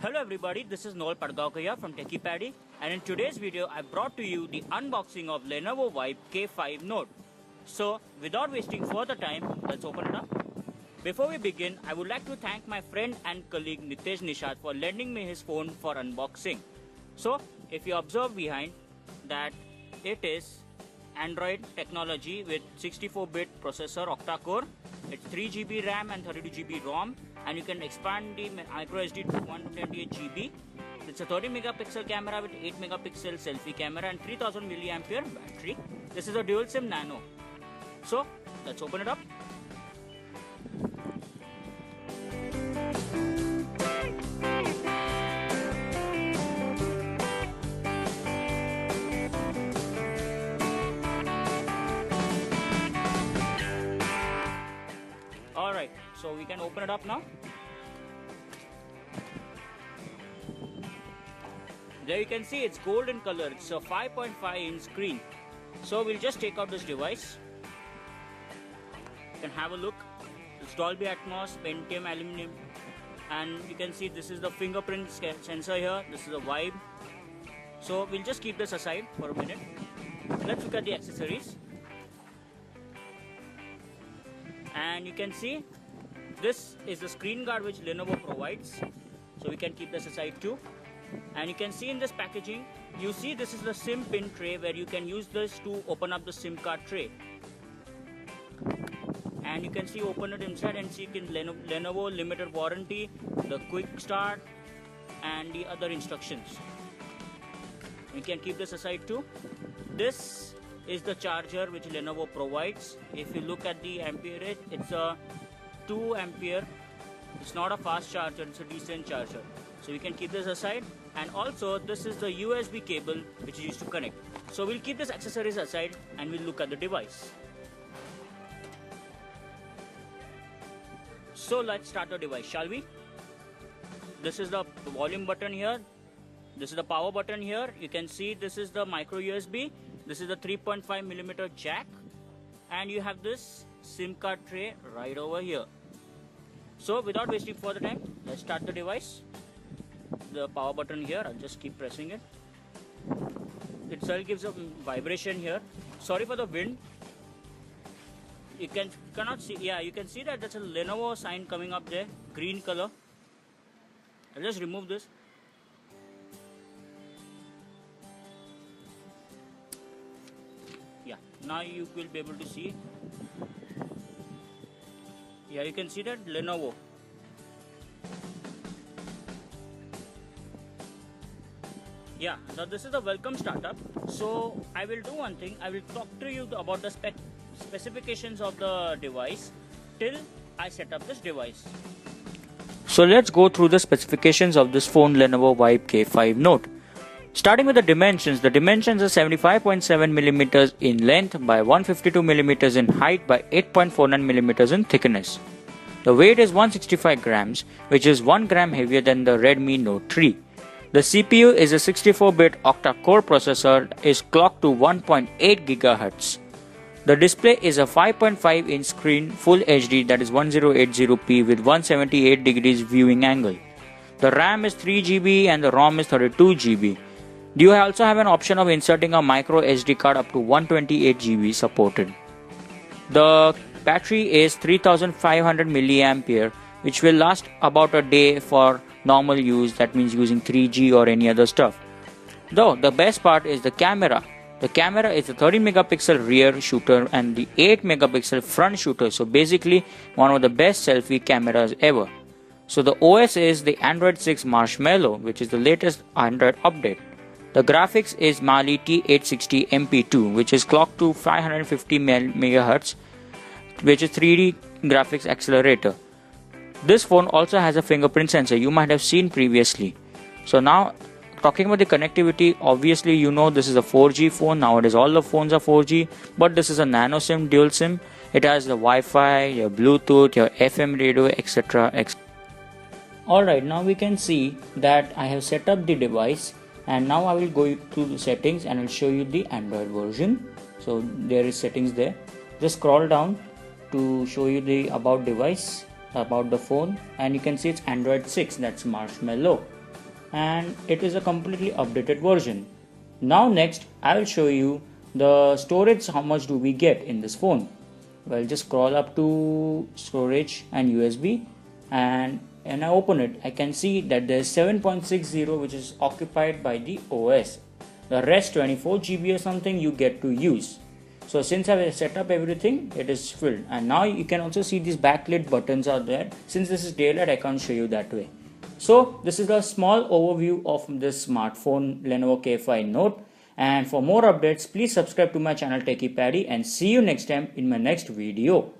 Hello everybody, this is Noel Padgaonkar from Techie Paddy, and in today's video I brought to you the unboxing of Lenovo Vibe K5 Note. So without wasting further time, let's open it up. Before we begin, I would like to thank my friend and colleague Nitesh Nishat for lending me his phone for unboxing. So if you observe behind that, it is Android technology with 64-bit processor octa-core. It's 3GB RAM and 32GB ROM, and you can expand the microSD to 128 GB. It's a 30 megapixel camera with 8 megapixel selfie camera and 3000 milliampere battery. This is a dual SIM Nano. So let's open it up. Alright, so we can open it up now. There you can see it's gold in color. It's a 5.5 inch screen. So we'll just take out this device. You can have a look. It's Dolby Atmos, Pentium aluminum, and you can see this is the fingerprint sensor here. This is a Vibe. So we'll just keep this aside for a minute. Let's look at the accessories. And you can see this is the screen guard which Lenovo provides, so we can keep this aside too. And you can see in this packaging, you see this is the SIM pin tray where you can use this to open up the SIM card tray. And you can see open it inside and see Lenovo limited warranty, the quick start and the other instructions. You can keep this aside too. This is the charger which Lenovo provides. If you look at the amperage, it's a 2 ampere. It's not a fast charger, it's a decent charger. So we can keep this aside. And also this is the USB cable which is used to connect. So we'll keep this accessories aside and we'll look at the device. So let's start the device, shall we? This is the volume button here. This is the power button here. You can see this is the micro USB. This is the 3.5mm jack, and you have this SIM card tray right over here. So without wasting further time, let's start the device. The power button here, I'll just keep pressing it. It itself gives a vibration here. Sorry for the wind. You cannot see. Yeah, you can see that there's a Lenovo sign coming up there, green color. I'll just remove this. Yeah, now you will be able to see. Yeah, you can see that Lenovo. Yeah, now this is the welcome startup. So I will do one thing. I will talk to you about the specifications of the device till I set up this device. So let's go through the specifications of this phone, Lenovo Vibe K5 Note. Starting with the dimensions are 75.7 millimeters in length by 152 millimeters in height by 8.49 millimeters in thickness. The weight is 165 grams, which is 1 gram heavier than the Redmi Note 3. The CPU is a 64-bit octa-core processor, is clocked to 1.8 GHz. The display is a 5.5 inch screen, Full HD, that is 1080p with 178 degrees viewing angle. The RAM is 3GB and the ROM is 32GB. You also have an option of inserting a micro SD card up to 128 GB supported. The battery is 3500 milliampere, which will last about a day for normal use, that means using 3G or any other stuff. Though the best part is the camera. The camera is a 30 megapixel rear shooter and the 8 megapixel front shooter, so basically one of the best selfie cameras ever. So the OS is the Android 6 Marshmallow, which is the latest Android update. The graphics is Mali T860 MP2, which is clocked to 550 MHz, which is 3D graphics accelerator. This phone also has a fingerprint sensor you might have seen previously. So now, talking about the connectivity, obviously you know this is a 4G phone. Nowadays all the phones are 4G, but this is a nano SIM, dual SIM. It has the Wi-Fi, your Bluetooth, your FM radio, etc. Alright, now we can see that I have set up the device. And now I will go to the settings and I'll show you the Android version. So there is settings there. Just scroll down to show you the about device, about the phone, and you can see it's Android 6, that's Marshmallow. and it is a completely updated version. Now next I will show you the storage, how much do we get in this phone. Well, just scroll up to storage and USB, and when I open it, I can see that there is 7.60 which is occupied by the OS. The rest 24 GB or something you get to use. So since I have set up everything, it is filled, and now you can also see these backlit buttons are there. Since this is daylight, I can't show you that way. So this is a small overview of this smartphone Lenovo K5 Note. And for more updates, please subscribe to my channel Techie Paddy, and see you next time in my next video.